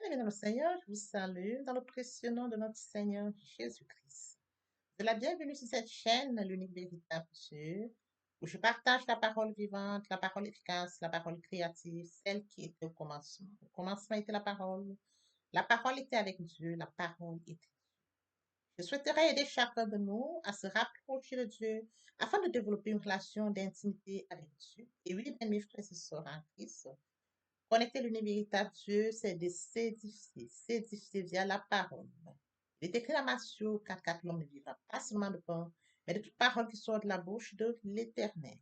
Bien, le Seigneur, je vous salue dans le précieux nom de notre Seigneur Jésus-Christ. C'est la bienvenue sur cette chaîne, l'unique véritable Dieu, où je partage la parole vivante, la parole efficace, la parole créative, celle qui était au commencement. Au commencement était la parole. La parole était avec Dieu, la parole était. Je souhaiterais aider chacun de nous à se rapprocher de Dieu afin de développer une relation d'intimité avec Dieu. Et oui, bien, mes frères et sœurs en Christ, connecter l'univers véritable Dieu, c'est de s'édifier via la parole. Il est écrit dans Matthieu 4, l'homme ne vivra pas seulement de pain, mais de toute parole qui sort de la bouche de l'Éternel.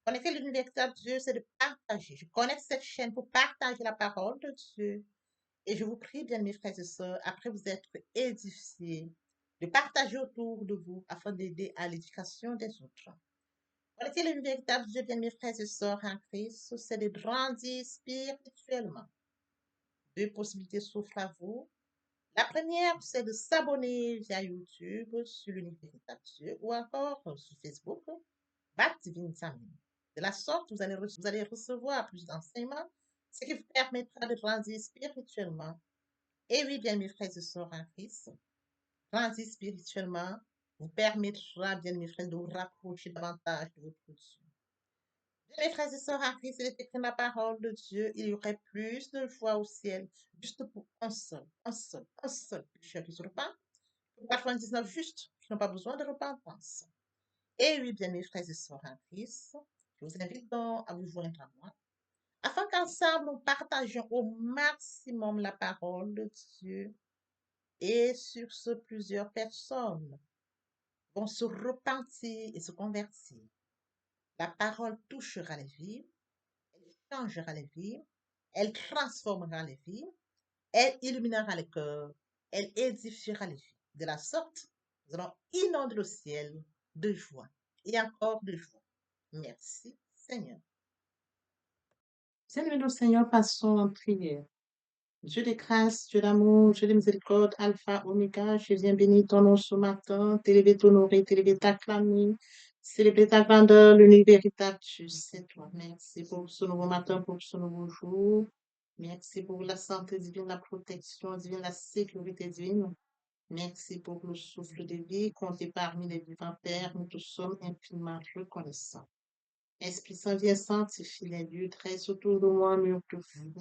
Connecter l'univers véritable Dieu, c'est de partager. Je connecte cette chaîne pour partager la parole de Dieu. Et je vous prie, bien mes frères et sœurs, après vous être édifiés, de partager autour de vous afin d'aider à l'éducation des autres. Connecter le véritable Dieu, bien mes frères et sœurs en Christ, c'est de grandir spirituellement. Deux possibilités s'offrent à vous. La première, c'est de s'abonner via YouTube sur l'Unique Véritable Dieu ou encore sur Facebook, Bat Divine Family. De la sorte, vous allez recevoir plus d'enseignements, ce qui vous permettra de grandir spirituellement. Et oui, bien mes frères et sœurs en Christ, grandir spirituellement vous permettra, bien mes frères, de vous rapprocher davantage de votre Dieu. Mes frères et sœurs en Christ, il est écrit dans la parole de Dieu, il y aurait plus de joie au ciel, juste pour un seul pécheur qui se repent, pour 99 justes qui n'ont pas besoin de repentance. Et oui, bien mes frères et sœurs en Christ, je vous invite donc à vous joindre à moi, afin qu'ensemble nous partagions au maximum la parole de Dieu. Et sur ce, plusieurs personnes vont se repentir et se convertir. La parole touchera les vies, elle changera les vies, elle transformera les vies, elle illuminera les cœurs, elle édifiera les vies. De la sorte, nous allons inonder le ciel de joie et encore de joie. Merci, Seigneur. Seigneur, nous, Seigneur, passons en prière. Dieu de grâce, Dieu d'amour, Dieu de miséricorde, Alpha, Oméga, je viens bénir ton nom ce matin, t'élever, t'honorer, t'élever, t'acclamer, célébrer ta grandeur, l'unique véritable Dieu, c'est toi. Merci pour ce nouveau matin, pour ce nouveau jour. Merci pour la santé divine, la protection divine, la sécurité divine. Merci pour le souffle de vie, compté parmi les vivants Père, nous tous sommes infiniment reconnaissants. Esprit Saint, viens sanctifier les lieux, dresse autour de moi un mur de feu.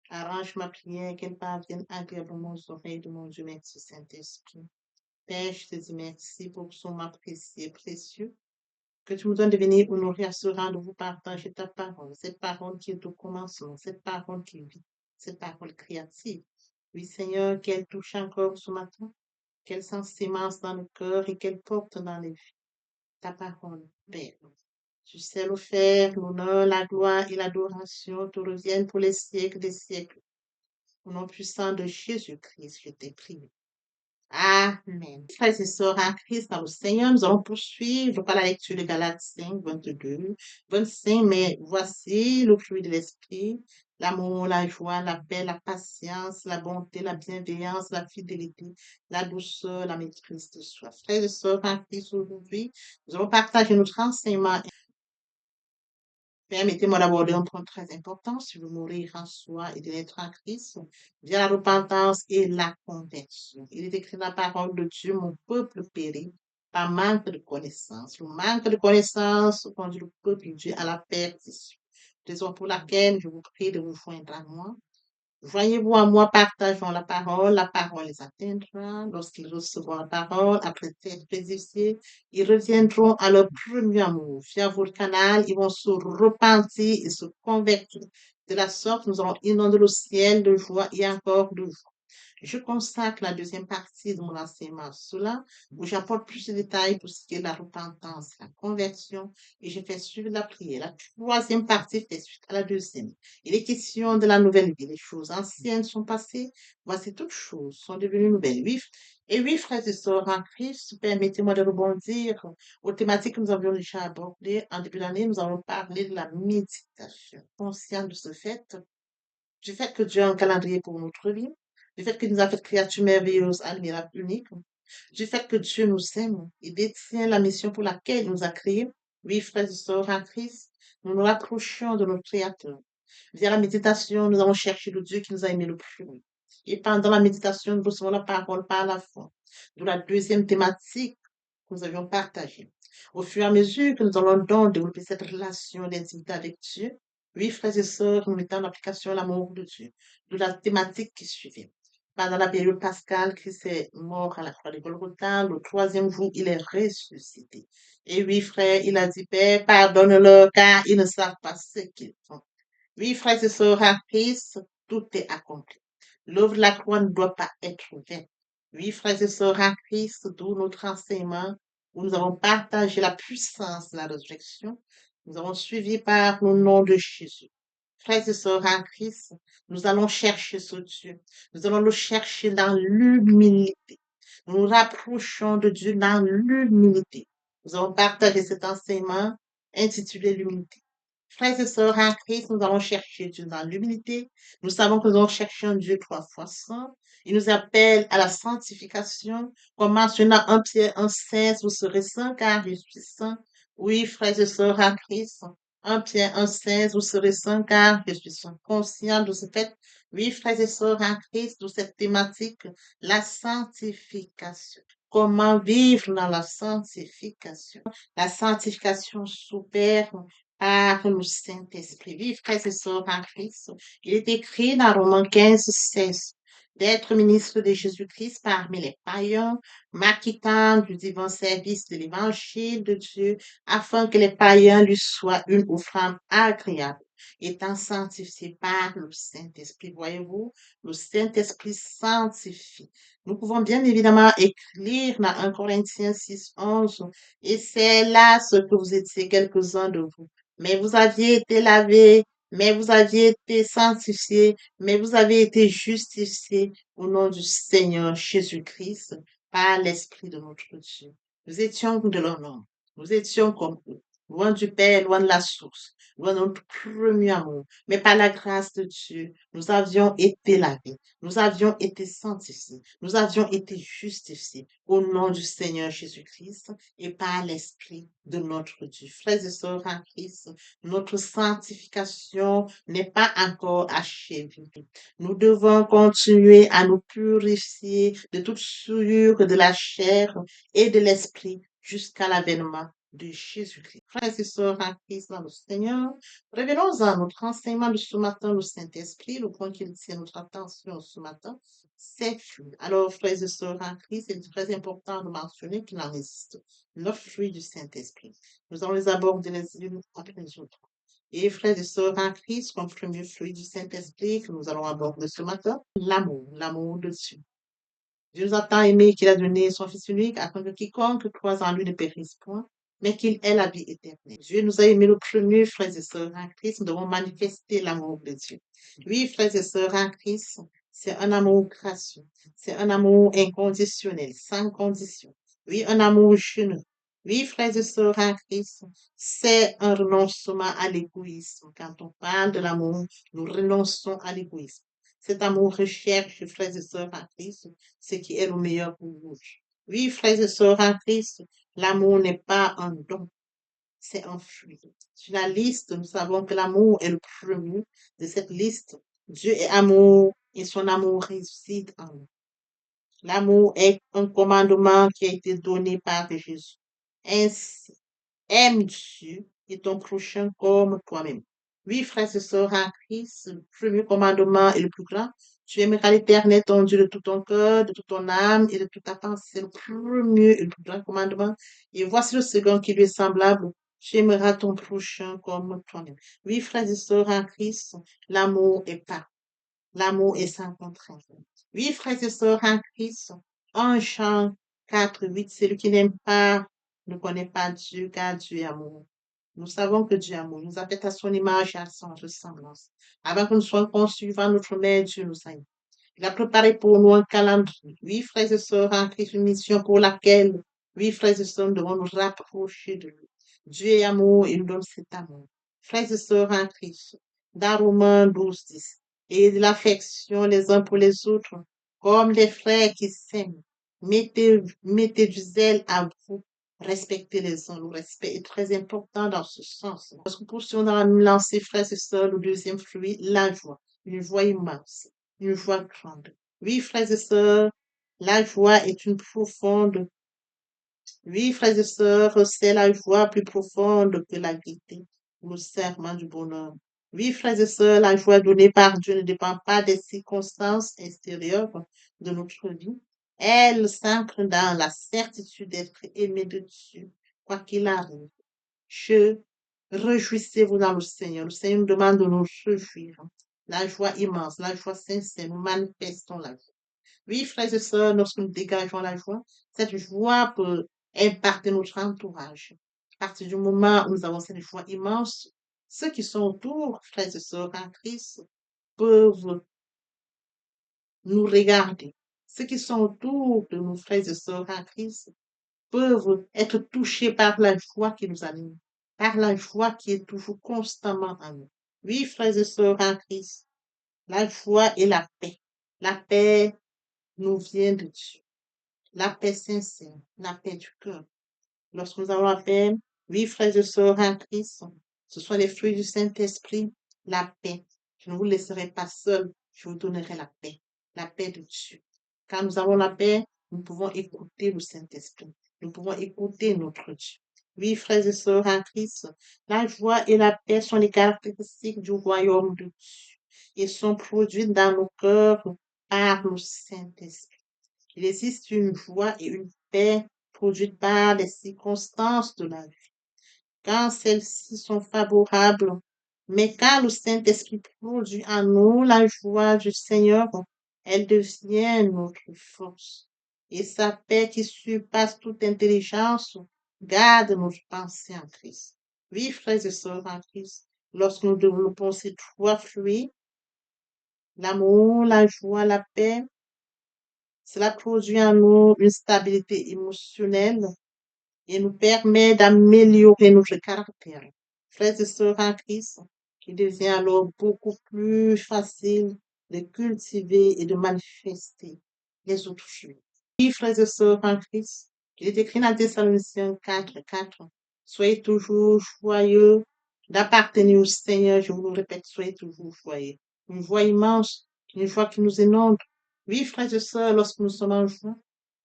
Arrange ma prière, qu'elle parvienne agréablement aux oreilles de mon Dieu, merci Saint-Esprit. Père, je te dis merci pour son m'a précieux, précieux, que tu me donnes de venir honorer à ce rendez-vous, partager ta parole, cette parole qui est au commencement, cette parole qui vit, cette parole créative. Oui, Seigneur, qu'elle touche encore ce matin, qu'elle s'ensémence dans le cœur et qu'elle porte dans les vies ta parole, Père. Tu sais le faire, l'honneur, la gloire et l'adoration te reviennent pour les siècles des siècles. Au nom puissant de Jésus-Christ, je t'ai prié. Amen. Frères et sœurs en Christ, dans le Seigneur, nous allons poursuivre par la lecture de Galates 5, 22, 25, mais voici le fruit de l'Esprit, l'amour, la joie, la paix, la patience, la bonté, la bienveillance, la fidélité, la douceur, la maîtrise de soi. Frères et sœurs en Christ, aujourd'hui, nous allons partager notre enseignement. Permettez-moi d'aborder un point très important sur le mourir en soi et de l'être en Christ via la repentance et la conversion. Il est écrit dans la parole de Dieu, mon peuple périt par manque de connaissance. Le manque de connaissance conduit le peuple de Dieu à la perdition. Raison pour laquelle je vous prie de vous joindre à moi. Voyez-vous à moi, partageons la parole les atteindra. Lorsqu'ils recevront la parole, après être édifiés, ils reviendront à leur premier amour. Via votre canal, ils vont se repentir et se convertir. De la sorte, nous allons inonder le ciel de joie et encore de joie. Je consacre la deuxième partie de mon enseignement à cela, où j'apporte plus de détails pour ce qui est de la repentance, la conversion, et je fais suivre la prière. La troisième partie fait suite à la deuxième. Il est question de la nouvelle vie. Les choses anciennes sont passées, voici toutes choses sont devenues nouvelles. Oui, et oui, frères et sœurs en Christ, permettez-moi de rebondir aux thématiques que nous avions déjà abordées. En début d'année, nous avons parlé de la méditation. Conscient de ce fait, du fait que Dieu a un calendrier pour notre vie, du fait qu'il nous a fait créatures merveilleuses, admirables, uniques, du fait que Dieu nous aime et détient la mission pour laquelle il nous a créés. Oui, frères et sœurs en Christ, nous nous rapprochons de notre Créateur. Via la méditation, nous allons chercher le Dieu qui nous a aimés le plus. Et pendant la méditation, nous recevons la parole par la foi. De la deuxième thématique que nous avions partagée. Au fur et à mesure que nous allons donc développer cette relation d'intimité avec Dieu, oui, frères et sœurs, nous mettons en application l'amour de Dieu. De la thématique qui suivait. Pendant la période pascale, Christ est mort à la croix de Golgotha. Le troisième jour, il est ressuscité. Et oui, frère, il a dit, Père, pardonne-leur car ils ne savent pas ce qu'ils font. Oui, frères et sœurs, en Christ, tout est accompli. L'œuvre de la croix ne doit pas être vaine. Oui, frères et sœurs, en Christ, d'où notre enseignement, où nous avons partagé la puissance de la résurrection, nous avons suivi par le nom de Jésus. Frères et sœurs, en Christ, nous allons chercher ce Dieu. Nous allons le chercher dans l'humilité. Nous nous rapprochons de Dieu dans l'humilité. Nous avons partagé cet enseignement intitulé l'humilité. Frères et sœurs, en Christ, nous allons chercher Dieu dans l'humilité. Nous savons que nous allons chercher un Dieu 3 fois saint. Il nous appelle à la sanctification. Comme mentionné dans 1 Pierre 1,16, vous serez saints car je suis saint. Oui, frères et sœurs, en Christ. 1 Pierre 1,16, vous serez saints car je suis saint. Conscient de ce fait, oui, frères et sœurs, en Christ, de cette thématique, la sanctification. Comment vivre dans la sanctification? La sanctification s'opère par le Saint-Esprit. Oui, frères et sœurs en Christ, il est écrit dans Romains 15, 16, d'être ministre de Jésus-Christ parmi les païens, m'acquittant du divin service de l'évangile de Dieu, afin que les païens lui soient une offrande agréable, étant sanctifiés par le Saint-Esprit. Voyez-vous, le Saint-Esprit sanctifie. Nous pouvons bien évidemment lire dans 1 Corinthiens 6, 11, et c'est là ce que vous étiez quelques-uns de vous. Mais vous aviez été lavés, mais vous aviez été sanctifiés, mais vous avez été justifiés au nom du Seigneur Jésus-Christ par l'Esprit de notre Dieu. Nous étions de leur nom. Nous étions comme eux, loin du Père, loin de la source, loin de notre premier amour. Mais par la grâce de Dieu, nous avions été lavés, nous avions été sanctifiés, nous avions été justifiés au nom du Seigneur Jésus-Christ et par l'Esprit de notre Dieu. Frères et sœurs en Christ, notre sanctification n'est pas encore achevée. Nous devons continuer à nous purifier de toute souillure de la chair et de l'esprit jusqu'à l'avènement de Jésus-Christ. Frères et sœurs en Christ dans le Seigneur, revenons à notre enseignement de ce matin, le Saint-Esprit, le point qui tient notre attention ce matin, c'est fruits. Alors, frères et sœurs en Christ, il est très important de mentionner qu'il en existe 9 fruits du Saint-Esprit. Nous allons les aborder les unes après les autres. Et frères et sœurs en Christ, comme premier fruit du Saint-Esprit que nous allons aborder ce matin, l'amour de Dieu. Dieu nous a tant aimé qu'il a donné son Fils unique afin que quiconque croise en lui ne périsse point, mais qu'il ait la vie éternelle. Dieu nous a aimé le premier, frères et sœurs en Christ. Nous devons manifester l'amour de Dieu. Oui, frères et sœurs en Christ, c'est un amour gracieux. C'est un amour inconditionnel, sans condition. Oui, un amour généreux. Oui, frères et sœurs en Christ, c'est un renoncement à l'égoïsme. Quand on parle de l'amour, nous renonçons à l'égoïsme. Cet amour recherche, frères et sœurs en Christ, ce qui est le meilleur pour vous. Oui, frères et sœurs en Christ, l'amour n'est pas un don, c'est un fruit. Sur la liste, nous savons que l'amour est le premier de cette liste. Dieu est amour et son amour réside en nous. L'amour est un commandement qui a été donné par Jésus. Ainsi, aime Dieu et ton prochain comme toi-même. Oui, frères et sœurs en Christ, le premier commandement est le plus grand. Tu aimeras l'Éternel, ton Dieu, de tout ton cœur, de toute ton âme et de toute ta pensée. C'est le premier et le plus grand commandement. Et voici le second qui lui est semblable. Tu aimeras ton prochain comme toi-même. Oui, frères et sœurs en Christ, l'amour est pas. L'amour est sans contrainte. Oui, frères et sœurs en Christ, 1 Jean 4, 8, celui qui n'aime pas ne connaît pas Dieu, car Dieu est amour. Nous savons que Dieu est amour. Il nous a fait à son image et à son ressemblance. Avant que nous soyons conçus par notre mère, Dieu nous a aimés. Il a préparé pour nous un calendrier. Oui, frères et sœurs en Christ, une mission pour laquelle, oui, frères et sœurs, nous devons nous rapprocher de lui. Dieu est amour et il nous donne cet amour. Frères et sœurs en Christ, dans Romains 12, 10, et de l'affection les uns pour les autres, comme les frères qui s'aiment. Mettez du zèle à vous respecter les uns. Le respect est très important dans ce sens. Lorsque nous poursuivons dans la même lancée, frères et sœurs, le deuxième fruit, la joie. Une joie immense, une joie grande. Oui, frères et sœurs, la joie est une profonde. Oui, frères et sœurs, c'est la joie plus profonde que la gaieté, le serment du bonheur. Oui, frères et sœurs, la joie donnée par Dieu ne dépend pas des circonstances extérieures de notre vie. Elle s'ancre dans la certitude d'être aimé de Dieu, quoi qu'il arrive. Je réjouissez-vous dans le Seigneur. Le Seigneur nous demande de nous réjouir. La joie immense, la joie sincère, nous manifestons la joie. Oui, frères et sœurs, lorsque nous dégageons la joie, cette joie peut impacter notre entourage. À partir du moment où nous avons cette joie immense, ceux qui sont autour, frères et sœurs en Christ, peuvent nous regarder. Ceux qui sont autour de nous, frères et sœurs en Christ, peuvent être touchés par la joie qui nous anime, par la joie qui est toujours constamment en nous. Oui, frères et sœurs en Christ, la joie et la paix. La paix nous vient de Dieu. La paix sincère, la paix du cœur. Lorsque nous avons la paix, oui, frères et sœurs en Christ, ce sont les fruits du Saint-Esprit, la paix. Je ne vous laisserai pas seul, je vous donnerai la paix de Dieu. Quand nous avons la paix, nous pouvons écouter le Saint-Esprit, nous pouvons écouter notre Dieu. Oui, frères et sœurs en Christ, la joie et la paix sont les caractéristiques du royaume de Dieu et sont produites dans nos cœurs par le Saint-Esprit. Il existe une joie et une paix produites par les circonstances de la vie, quand celles-ci sont favorables. Mais quand le Saint-Esprit produit en nous la joie du Seigneur, elle devient notre force. Et sa paix qui surpasse toute intelligence garde notre pensée en Christ. Oui, frères et sœurs en Christ, lorsque nous développons ces trois fruits, l'amour, la joie, la paix, cela produit en nous une stabilité émotionnelle et nous permet d'améliorer notre caractère. Frères et sœurs en Christ, il devient alors beaucoup plus facile de cultiver et de manifester les autres fruits. Oui, frères et sœurs en Christ, il est écrit dans Thessaloniciens 4:4. Soyez toujours joyeux d'appartenir au Seigneur. Je vous le répète, soyez toujours joyeux. Une joie immense, une joie qui nous inonde. Oui, frères et sœurs, lorsque nous sommes en joie,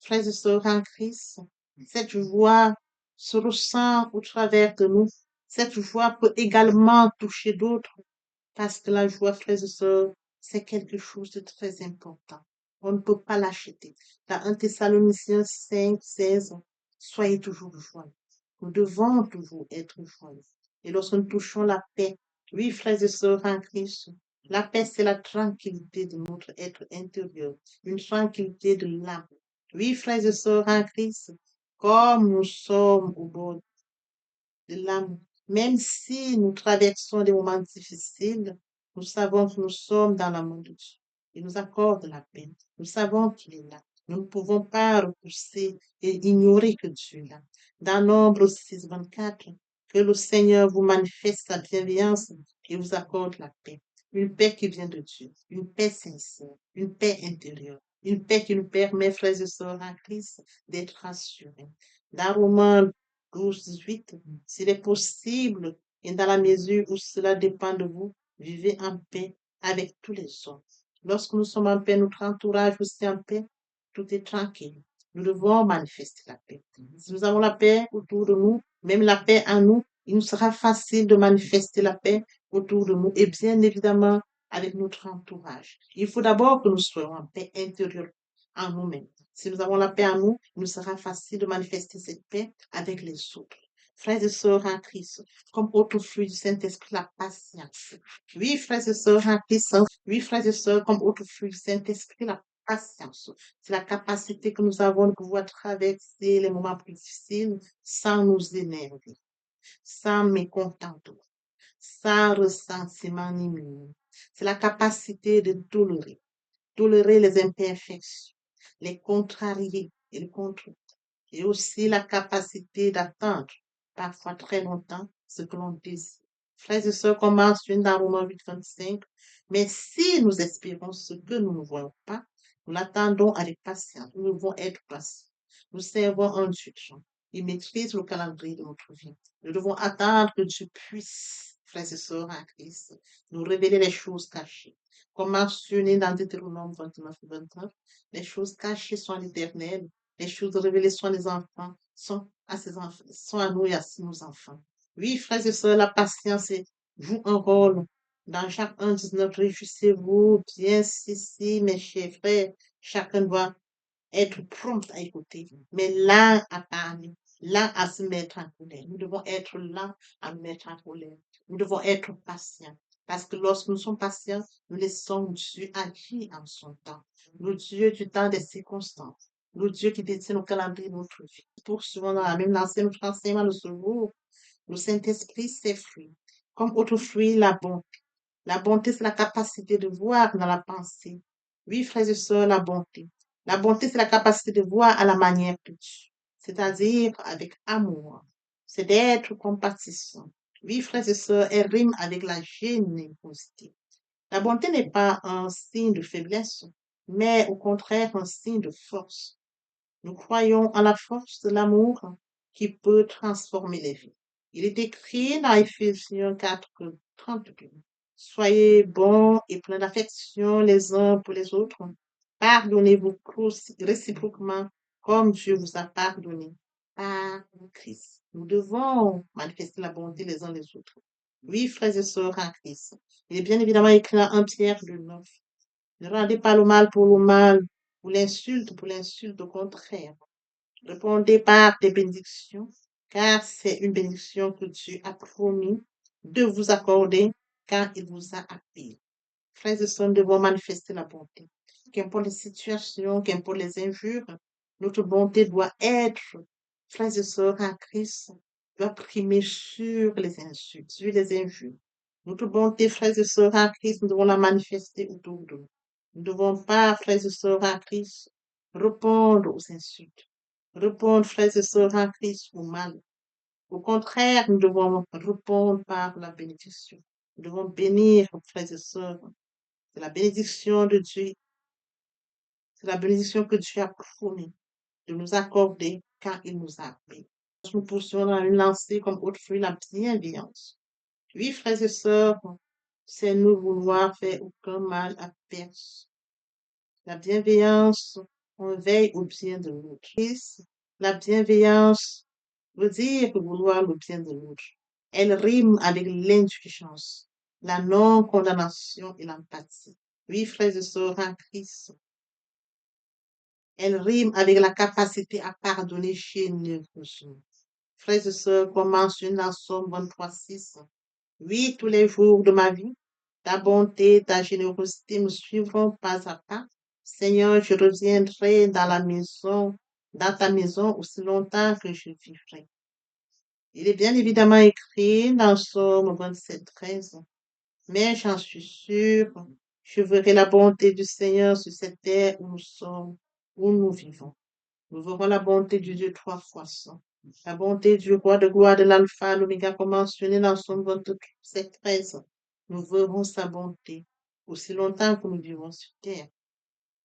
frères et sœurs en Christ, cette joie se ressent au travers de nous. Cette joie peut également toucher d'autres parce que la joie, frères et sœurs, c'est quelque chose de très important. On ne peut pas l'acheter. Dans 1 Thessaloniciens 5:16, soyez toujours joyeux. Nous devons toujours être joyeux. Et lorsque nous touchons la paix, oui, frères et sœurs en Christ, la paix, c'est la tranquillité de notre être intérieur, une tranquillité de l'âme. Oui, frères et sœurs en Christ, comme nous sommes au bord de l'âme. Même si nous traversons des moments difficiles, nous savons que nous sommes dans l'amour de Dieu. Il nous accorde la paix. Nous savons qu'il est là. Nous ne pouvons pas repousser et ignorer que Dieu est là. Dans Nombre 6:24, que le Seigneur vous manifeste sa bienveillance et vous accorde la paix. Une paix qui vient de Dieu, une paix sincère, une paix intérieure, une paix qui nous permet, frères et sœurs en Christ, d'être rassurés. Dans Romains 12:18, s'il est possible et dans la mesure où cela dépend de vous, vivez en paix avec tous les hommes. Lorsque nous sommes en paix, notre entourage aussi en paix, tout est tranquille. Nous devons manifester la paix. Si nous avons la paix autour de nous, même la paix en nous, il nous sera facile de manifester la paix autour de nous et bien évidemment avec notre entourage. Il faut d'abord que nous soyons en paix intérieure en nous-mêmes. Si nous avons la paix en nous, il nous sera facile de manifester cette paix avec les autres. Frères et sœurs en Christ, comme autre fruit du Saint-Esprit, la patience. Oui, frères et sœurs en Christ, oui, frères et sœurs, comme autre fruit du Saint-Esprit, la patience. C'est la capacité que nous avons de pouvoir traverser les moments plus difficiles sans nous énerver, sans mécontentement, sans ressentiment ni murmure. C'est la capacité de tolérer les imperfections, les contrarier et les contrôler. Et aussi la capacité d'attendre, parfois très longtemps, ce que l'on désire. Frères et sœurs, comme mentionné dans Romains 8:25, mais si nous espérons ce que nous ne voyons pas, nous l'attendons avec patience. Nous devons être patients. Nous servons un Dieu. Il maîtrise le calendrier de notre vie. Nous devons attendre que Dieu puisse, frères et sœurs en Christ, nous révéler les choses cachées. Comme mentionné dans Deutéronome 29 et 29, les choses cachées sont à l'Éternel, les choses révélées sont les enfants, sont à ses enfants, sont à nous et à nos enfants. Oui, frères et sœurs, la patience joue un rôle dans Jacques 1,19. Réjouissez-vous bien, si, mes chers frères, chacun doit être prompt à écouter, mais là à parler, là à se mettre en colère. Nous devons être là à nous mettre en colère. Nous devons être patients. Parce que lorsque nous sommes patients, nous laissons Dieu agir en son temps. Le Dieu du temps des circonstances. Le Dieu qui détient nos calendriers de notre vie. Poursuivons dans la même lancée notre enseignement de ce jour. Le Saint-Esprit, ses fruits. Comme autre fruit, la bonté. La bonté, c'est la capacité de voir dans la pensée. Oui, frères et sœurs, la bonté. La bonté, c'est la capacité de voir à la manière de Dieu, c'est-à-dire avec amour. C'est d'être compatissant. Oui, frères et sœurs, elle rime avec la générosité. La bonté n'est pas un signe de faiblesse, mais au contraire un signe de force. Nous croyons en la force de l'amour qui peut transformer les vies. Il est écrit dans Éphésiens 4, 32. Soyez bons et pleins d'affection les uns pour les autres. Pardonnez-vous réciproquement comme Dieu vous a pardonné par Christ. Nous devons manifester la bonté les uns les autres. Oui, frères et sœurs en Christ. Il est bien évidemment écrit dans 1 Pierre 2,9. Ne rendez pas le mal pour le mal, pour l'insulte, au contraire. Répondez par des bénédictions, car c'est une bénédiction que Dieu a promis de vous accorder, car il vous a appelé. Frères et sœurs, nous devons manifester la bonté. Qu'importe les situations, qu'importe les injures, notre bonté doit être, frères et sœurs en Christ, doit primer sur les insultes, sur les injures. Notre bonté, frères et sœurs en Christ, nous devons la manifester autour de nous. Nous ne devons pas, frères et sœurs en Christ, répondre aux insultes, répondre, frères et sœurs en Christ, au mal. Au contraire, nous devons répondre par la bénédiction. Nous devons bénir, frères et sœurs. C'est la bénédiction de Dieu, c'est la bénédiction que Dieu a promis de nous accorder car il nous a appelés. Nous poursuivons dans une lancée comme autre fruit la bienveillance. Oui, frères et sœurs, c'est nous vouloir faire aucun mal à personne. La bienveillance, on veille au bien de l'autre. La bienveillance veut dire vouloir le bien de l'autre. Elle rime avec l'indulgence, la non-condamnation et l'empathie. Oui, frères et sœurs en Christ, elle rime avec la capacité à pardonner généreusement. Frères et sœurs, comme mentionné dans Somme 23,6, oui, tous les jours de ma vie, ta bonté, ta générosité me suivront pas à pas. Seigneur, je reviendrai dans ta maison aussi longtemps que je vivrai. Il est bien évidemment écrit dans Somme 27,13, mais j'en suis sûre, je verrai la bonté du Seigneur sur cette terre où nous sommes, où nous vivons. Nous verrons la bonté du Dieu trois fois saint. La bonté du roi de gloire de l'alpha, l'oméga, comme mentionné dans son 27,13. Nous verrons sa bonté aussi longtemps que nous vivons sur terre.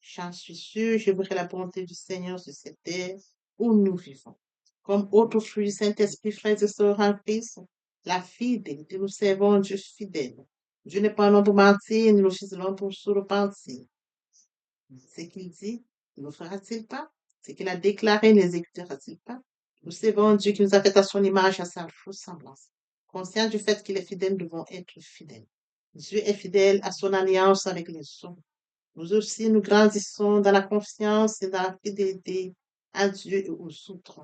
J'en suis sûr, je verrai la bonté du Seigneur sur cette terre où nous vivons. Comme autre fruit du Saint-Esprit, frères et sœurs en Christ, la fidélité. Nous servons un Dieu fidèle. Dieu n'est pas un homme pour mentir, ni le fils de l'homme pour se repentir. Ce qu'il dit, ne le fera-t-il pas? Ce qu'il a déclaré, n'exécutera-t-il pas? Nous servons un Dieu qui nous a fait à son image, à sa ressemblance. Conscients du fait qu'il est fidèle, nous devons être fidèles. Dieu est fidèle à son alliance avec les hommes. Nous aussi, nous grandissons dans la confiance et dans la fidélité à Dieu et aux autres.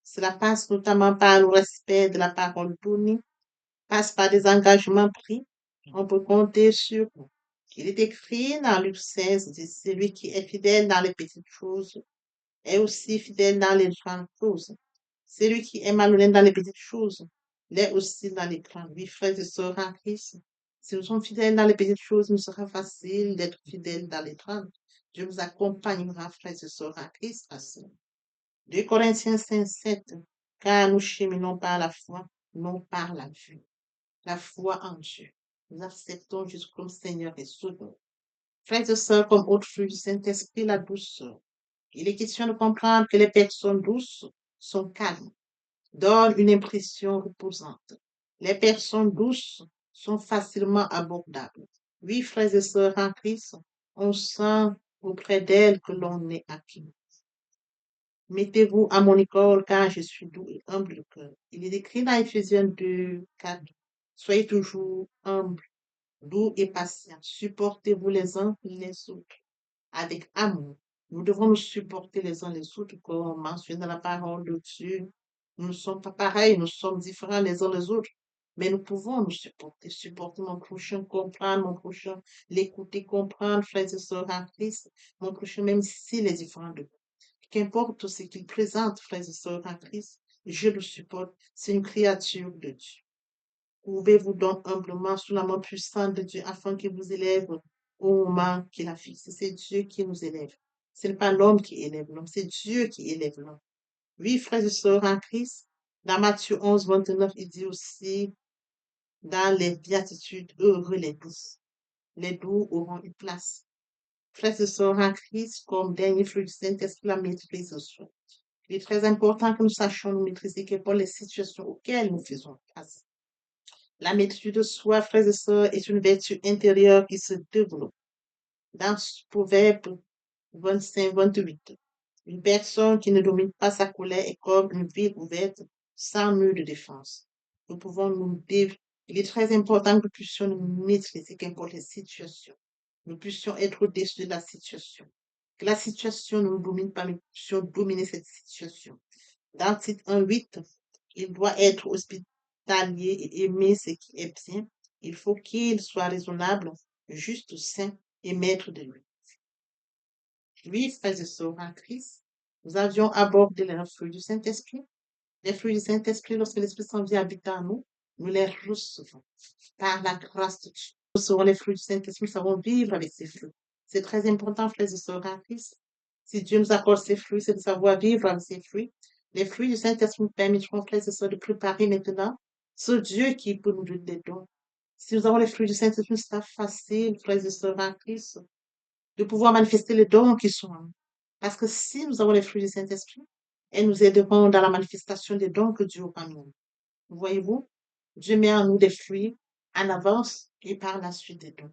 Cela passe notamment par le respect de la parole donnée, passe par des engagements pris. On peut compter sur nous. Il est écrit dans Luc 16, dit, celui qui est fidèle dans les petites choses est aussi fidèle dans les grandes choses. Celui qui est malhonnête dans les petites choses l'est aussi dans les grandes. Oui, frères et sœurs en Christ, si nous sommes fidèles dans les petites choses, il nous sera facile d'être fidèles dans les grandes. Dieu vous accompagnera, frères et sœurs en Christ, à cela. 2 Corinthiens 5, 7, car nous cheminons par la foi, non par la vue. La foi en Dieu. Nous acceptons Jésus comme Seigneur et Sauveur. Frères et sœurs, comme autre fruit du Saint-Esprit, la douceur. Il est question de comprendre que les personnes douces sont calmes, donnent une impression reposante. Les personnes douces sont facilement abordables. Oui, frères et sœurs en Christ, on sent auprès d'elles que l'on est acquis. Mettez-vous à mon école car je suis doux et humble de cœur. Il est écrit dans Ephésiens 2, 4. Soyez toujours humbles, doux et patients. Supportez-vous les uns les autres avec amour. Nous devons nous supporter les uns les autres, comme mentionné dans la parole de Dieu. Nous ne sommes pas pareils, nous sommes différents les uns les autres, mais nous pouvons nous supporter, supporter mon prochain, comprendre mon prochain, l'écouter, comprendre, frères et sœurs en Christ, mon prochain, même s'il est différent de nous. Qu'importe ce qu'il présente, frères et sœurs en Christ, je le supporte. C'est une créature de Dieu. Couvrez-vous donc humblement sous la main puissante de Dieu afin qu'il vous élève au moment qu'il a fixé. C'est Dieu qui nous élève. Ce n'est pas l'homme qui élève l'homme, c'est Dieu qui élève l'homme. Oui, frères et sœurs en Christ, dans Matthieu 11, 29, il dit aussi, dans les béatitudes, heureux les doux. Les doux auront une place. Frères et sœurs en Christ, comme dernier fruit du Saint-Esprit, la maîtrise de soi. Il est très important que nous sachions nous maîtriser quelles sont les situations auxquelles nous faisons face. La maîtrise de soi, frères et sœurs, est une vertu intérieure qui se développe. Dans Proverbe 25, 28, une personne qui ne domine pas sa colère est comme une ville ouverte sans mur de défense. Nous pouvons nous dé- Il est très important que nous puissions nous maîtriser, qu'importe les situations. Nous puissions être au-dessus de la situation. Que la situation ne nous domine pas, mais nous puissions dominer cette situation. Dans Tite 1:8, il doit être hospitalier et aimer ce qui est bien. Il faut qu'il soit raisonnable, juste, saint et maître de lui. Oui, frères et sœurs en Christ, nous avions abordé les fruits du Saint-Esprit. Les fruits du Saint-Esprit, lorsque l'Esprit Saint vient habiter en nous, nous les recevons par la grâce de Dieu. Nous recevons les fruits du Saint-Esprit, nous savons vivre avec ces fruits. C'est très important, frères et sœurs en Christ. Si Dieu nous accorde ces fruits, c'est de savoir vivre avec ces fruits. Les fruits du Saint-Esprit nous permettront, frères et sœurs, de préparer maintenant ce Dieu qui peut nous donner des dons. Si nous avons les fruits du Saint-Esprit, c'est pas facile, frères et sœurs en Christ, de pouvoir manifester les dons qui sont en nous. Parce que si nous avons les fruits du Saint-Esprit, elles nous aideront dans la manifestation des dons que Dieu a en nous. Voyez-vous, Dieu met en nous des fruits en avance et par la suite des dons.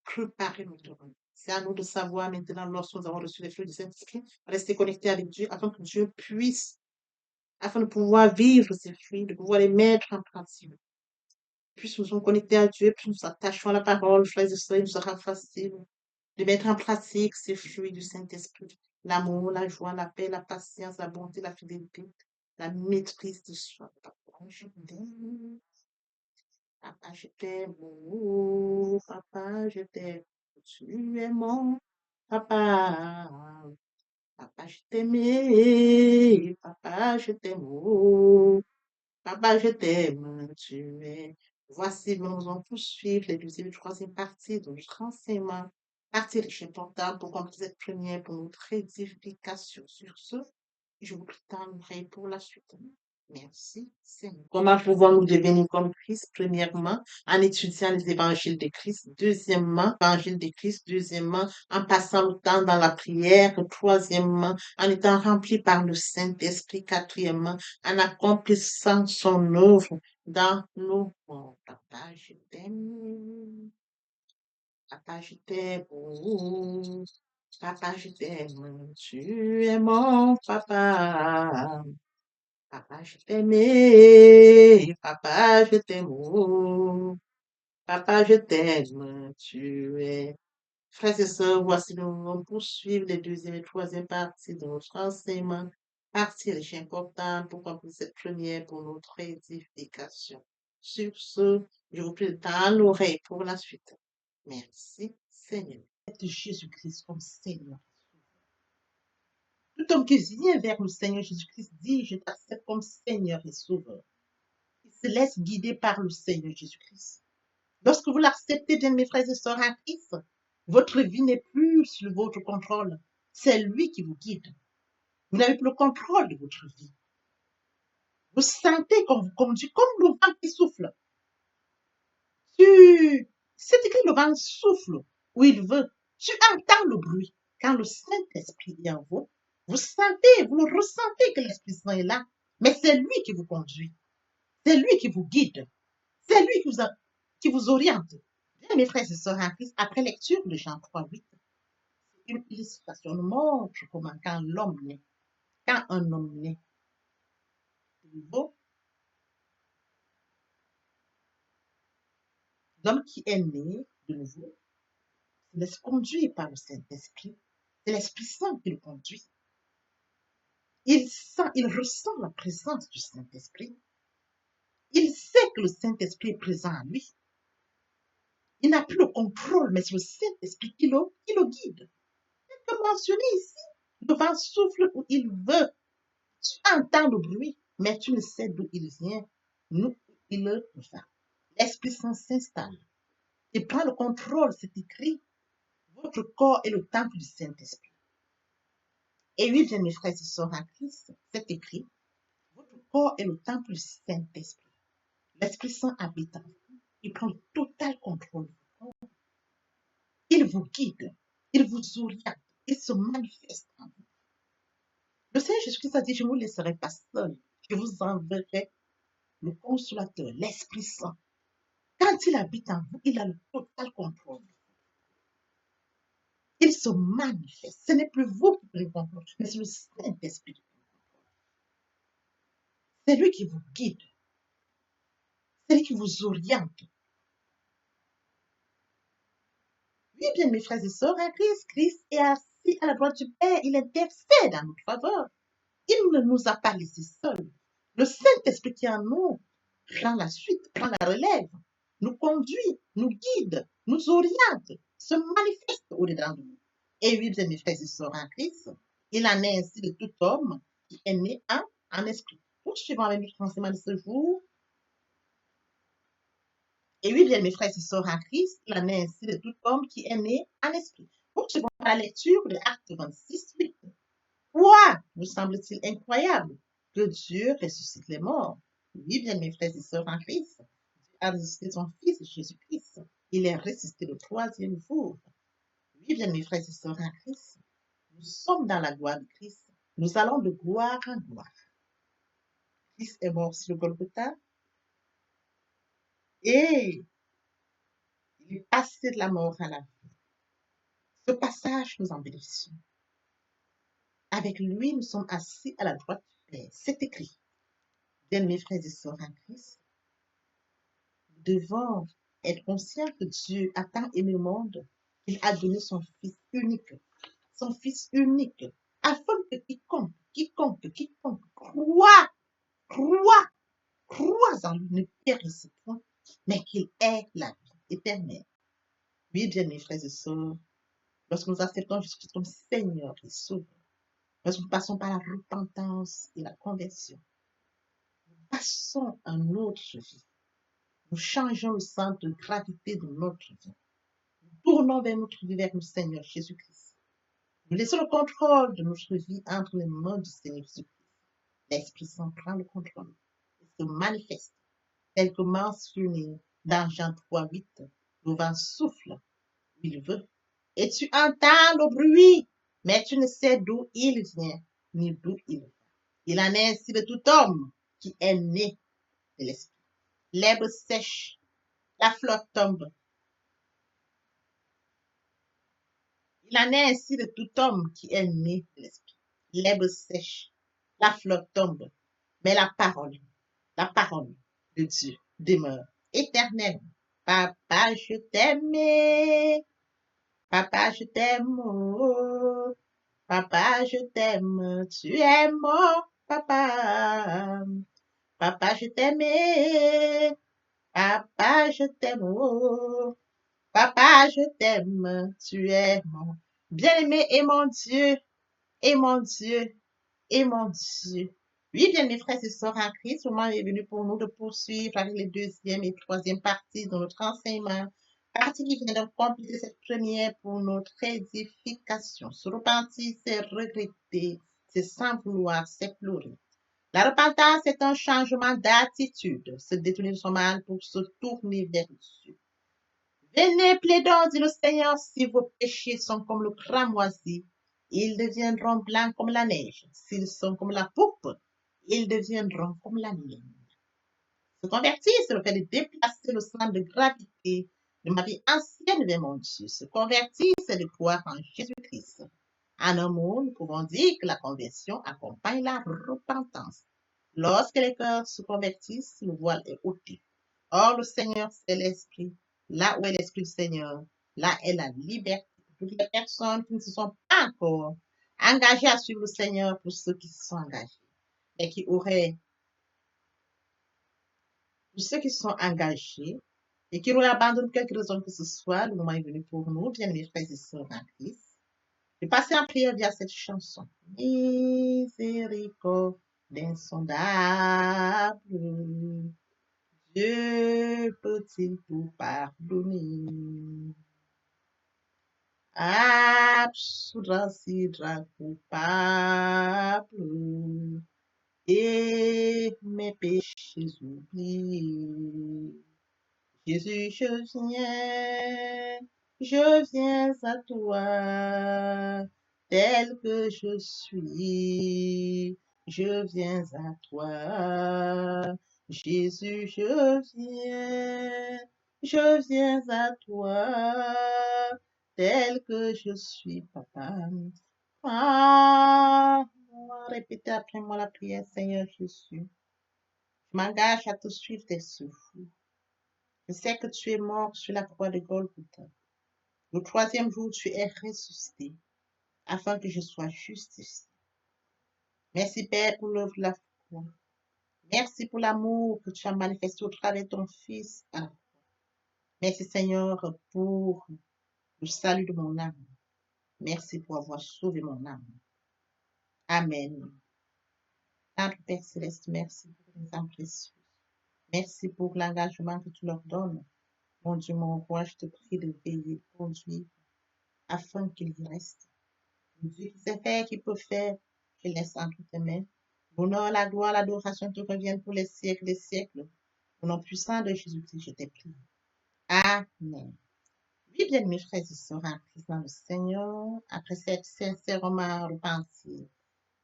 Préparez-nous dons. C'est à nous de savoir maintenant, lorsque nous avons reçu les fruits du Saint-Esprit, rester connectés avec Dieu afin que Dieu puisse, afin de pouvoir vivre ces fruits, de pouvoir les mettre en pratique. Plus nous sommes connectés à Dieu, plus nous attachons à la parole, frères et sœurs, il nous sera facile de mettre en pratique ces fruits du Saint-Esprit. L'amour, la joie, la paix, la patience, la bonté, la fidélité, la maîtrise de soi. Papa, je t'aime. Papa, je t'aime. Oh, papa, je t'aime. Tu es mon papa. Papa, je t'aime. Papa, je t'aime. Oh, papa, je t'aime. Tu es. Voici, nous allons poursuivre les deuxième et troisième parties de notre enseignement. Partie riche importante pour conclure cette première pour notre édification. Sur ce, je vous prie pour la suite. Merci, Seigneur. Comment pouvons-nous devenir comme Christ? Premièrement, en étudiant les évangiles de Christ. Deuxièmement, l'évangile de Christ. Deuxièmement, en passant le temps dans la prière. Troisièmement, en étant rempli par le Saint-Esprit. Quatrièmement, en accomplissant son œuvre dans nos mondes. Papa, je t'aime. Papa, je t'aime. Oh, papa, je t'aime. Tu es mon papa. Papa, je t'aime. Papa, je t'aime. Oh, papa, je t'aime. Tu es. Frères et sœurs, voici nous allons poursuivre les deuxième et troisième parties de notre enseignement. Partie riche importante pour conclure cette première pour notre édification. Sur ce, je vous prie de tendre l'oreille pour la suite. Merci, Seigneur. Jésus-Christ comme Seigneur. Tout homme qui vient vers le Seigneur Jésus-Christ dit, je t'accepte comme Seigneur et Sauveur. Il se laisse guider par le Seigneur Jésus-Christ. Lorsque vous l'acceptez, bien mes frères et sœurs en Christ, votre vie n'est plus sous votre contrôle. C'est lui qui vous guide. Vous n'avez plus le contrôle de votre vie. Vous sentez comme le vent qui souffle. C'est écrit, le vent souffle où il veut. Tu entends le bruit. Quand le Saint-Esprit est en vous, Vous sentez, vous le ressentez que l'Esprit Saint est là, mais c'est lui qui vous conduit, c'est lui qui vous guide, c'est lui qui vous oriente. Bien, mes frères et sœurs en Christ, après lecture de Jean 3:8, une illustration nous montre comment quand un homme naît de nouveau, l'homme qui est né de nouveau se laisse conduire par le Saint-Esprit. C'est l'Esprit Saint qui le conduit. Il ressent la présence du Saint-Esprit. Il sait que le Saint-Esprit est présent en lui. Il n'a plus le contrôle, mais c'est le Saint-Esprit qui le guide. Comme mentionné ici, le vent souffle où il veut. Tu entends le bruit, mais tu ne sais d'où il vient, d'où il va. L'Esprit Saint s'installe. Il prend le contrôle, c'est écrit. Votre corps est le temple du Saint-Esprit. Et oui, bien mes frères et sœurs en Christ, c'est écrit. Votre corps est le temple du Saint-Esprit. L'Esprit Saint habite en vous. Il prend le total contrôle. Il vous guide. Il vous oriente. Il se manifeste en vous. Le Seigneur Jésus-Christ a dit, je ne vous laisserai pas seul. Je vous enverrai le consolateur, l'Esprit Saint. Quand il habite en vous, il a le total contrôle. Il se manifeste. Ce n'est plus vous qui prenez le contrôle, mais c'est le Saint-Esprit qui prend le contrôle. C'est lui qui vous guide. C'est lui qui vous oriente. Oui, bien, mes frères et sœurs, en Christ est assis à la droite du Père. Il intercède en notre faveur. Il ne nous a pas laissés seuls. Le Saint-Esprit qui est en nous prend la suite, prend la relève, nous conduit, nous guide, nous oriente, se manifeste au-dedans de nous. Et oui, bien, mes frères et sœurs en Christ, il en est ainsi de tout homme qui est né en esprit. Poursuivons avec notre enseignement de ce jour. Et oui, bien, mes frères et sœurs en Christ, il en est ainsi de tout homme qui est né en esprit. Poursuivons la lecture de Actes 26:8. Quoi nous semble-t-il incroyable que Dieu ressuscite les morts? Oui, bien, mes frères et sœurs en Christ, Dieu a ressuscité son Fils Jésus-Christ. Il est ressuscité le troisième jour. Oui, bien, mes frères et sœurs en Christ, nous sommes dans la gloire de Christ. Nous allons de gloire en gloire. Christ est mort sur le Golgotha et il est passé de la mort à la vie. Ce passage nous en bénéficions. Avec lui, nous sommes assis à la droite du Père. C'est écrit. Bien, mes frères et sœurs en Christ, nous devons être conscients que Dieu a tant aimé le monde qu'il a donné son Fils unique, afin que quiconque croit en lui ne périsse point, mais qu'il ait la vie éternelle. Oui, bien, mes frères et sœurs, lorsque nous acceptons Jésus comme Seigneur et Sauveur, lorsque nous passons par la repentance et la conversion, nous passons à une autre vie. Nous changeons le centre de gravité de notre vie. Nous tournons vers notre vie, vers le Seigneur Jésus-Christ. Nous laissons le contrôle de notre vie entre les mains du Seigneur Jésus-Christ. L'Esprit Saint prend le contrôle et se manifeste, tel que mentionné dans Jean 3:8. Le vent souffle où il veut. Et tu entends le bruit, mais tu ne sais d'où il vient, ni d'où il va. Il en est ainsi de tout homme qui est né de l'Esprit. L'herbe sèche, la fleur tombe. Il en est ainsi de tout homme qui est né de l'Esprit. L'herbe sèche, la fleur tombe, mais la parole de Dieu demeure éternelle. Papa, je t'aime. Papa, je t'aime. Oh. Papa, je t'aime. Tu es mon papa. Papa, je t'aime. Papa, je t'aime. Oh. Papa, je t'aime. Tu es mon bien-aimé et mon Dieu. Et mon Dieu. Et mon Dieu. Oui, bien, mes frères et sœurs en Christ, le moment est venu pour nous de poursuivre avec les deuxième et troisième parties de notre enseignement. Partie qui vient de compléter cette première pour notre édification. Se repentir, c'est regretter, c'est sans vouloir, c'est pleurer. La repentance est un changement d'attitude, se détourner de son mal pour se tourner vers Dieu. Venez, plaidons, dit le Seigneur, si vos péchés sont comme le cramoisi, Ils deviendront blancs comme la neige. S'ils sont comme la poupe, ils deviendront comme la mienne. Se convertir, c'est le fait de déplacer le centre de gravité de ma vie ancienne vers mon Dieu. Se convertir, c'est de croire en Jésus-Christ. En un mot, nous pouvons dire que la conversion accompagne la repentance. Lorsque les cœurs se convertissent, le voile est ôté. Or, le Seigneur, c'est l'Esprit. Là où est l'Esprit du Seigneur, là est la liberté. Pour toutes les personnes qui ne se sont pas encore engagées à suivre le Seigneur, pour ceux qui se sont engagés et qui auraient, pour ceux qui se sont engagés et qui auraient abandonné quelque raison que ce soit, le moment est venu pour nous, bien-aimés frères et sœurs en Christ, de passer en prière via cette chanson. Miséricorde insondable, Dieu peut-il tout pardonner? Absoudre si coupable et mes péchés oubliés. Jésus, je viens à toi, tel que je suis, je viens à toi. Jésus, je viens à toi, tel que je suis, papa. Ah, répétez après moi la prière, Seigneur Jésus. Je m'engage à te suivre tes souffles. Je sais que tu es mort sur la croix de Golgotha. Le troisième jour, tu es ressuscité afin que je sois justifié. Merci, Père, pour l'œuvre de la foi. Merci pour l'amour que tu as manifesté au travers de ton Fils. Merci, Seigneur, pour le salut de mon âme. Merci pour avoir sauvé mon âme. Amen. Notre Père Céleste, merci pour les âmes précieuses. Merci pour l'engagement que tu leur donnes. Mon Dieu, mon roi, je te prie de veiller, de conduire afin qu'ils y restent. Dieu qui sait faire, qui peut faire, je laisse entre tes mains. L'honneur, la gloire, l'adoration te reviennent pour les siècles des siècles. Au nom puissant de Jésus-Christ, je t'ai prié. Amen. Oui, bien, mes frères et sœurs en Christ dans le Seigneur, après cette sincèrement repentie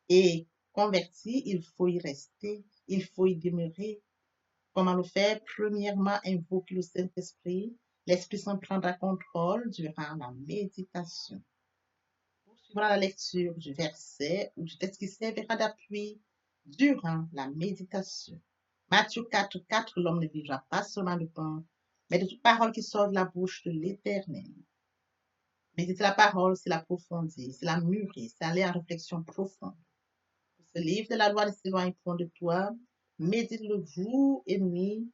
et converti, il faut y rester, il faut y demeurer. Comment le faire? Premièrement, invoquer le Saint-Esprit. L'Esprit Saint prendra contrôle durant la méditation. Poursuivra la lecture du verset ou du texte qui servira d'appui durant la méditation. Matthieu 4, 4, l'homme ne vivra pas seulement de pain, mais de toute parole qui sort de la bouche de l'Éternel. Méditer la parole, c'est l'approfondir, c'est la mûrir, c'est aller en réflexion profonde. Ce livre de la loi ne s'éloigne point de toi, médite-le jour et nuit.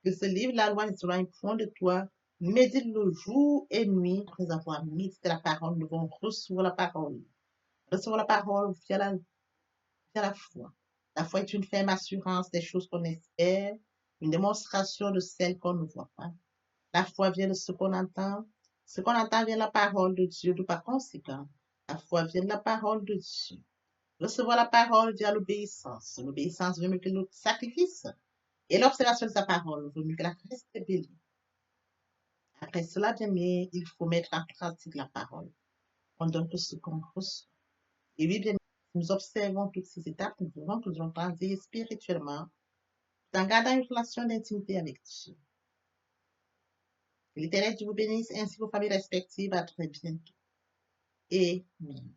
Que ce livre de la loi ne s'éloigne point de toi, médite-le jour et nuit. Après avoir médité la parole, nous devons recevoir la parole. Recevoir la parole via la foi. La foi est une ferme assurance des choses qu'on espère, une démonstration de celles qu'on ne voit pas. La foi vient de ce qu'on entend. Ce qu'on entend vient de la parole de Dieu. De par conséquent, la foi vient de la parole de Dieu. Recevoir la parole via l'obéissance. L'obéissance veut mieux que le sacrifice. Et l'observation de sa parole vaut mieux que la rébellion. Après cela, bien aimé, il faut mettre en pratique la parole. On donne tout ce qu'on reçoit. Et oui, bien aimé, si nous observons toutes ces étapes, nous verrons que nous allons grandir spirituellement en gardant une relation d'intimité avec Dieu. Que l'Éternel Dieu vous bénisse ainsi que vos familles respectives. À très bientôt. Amen.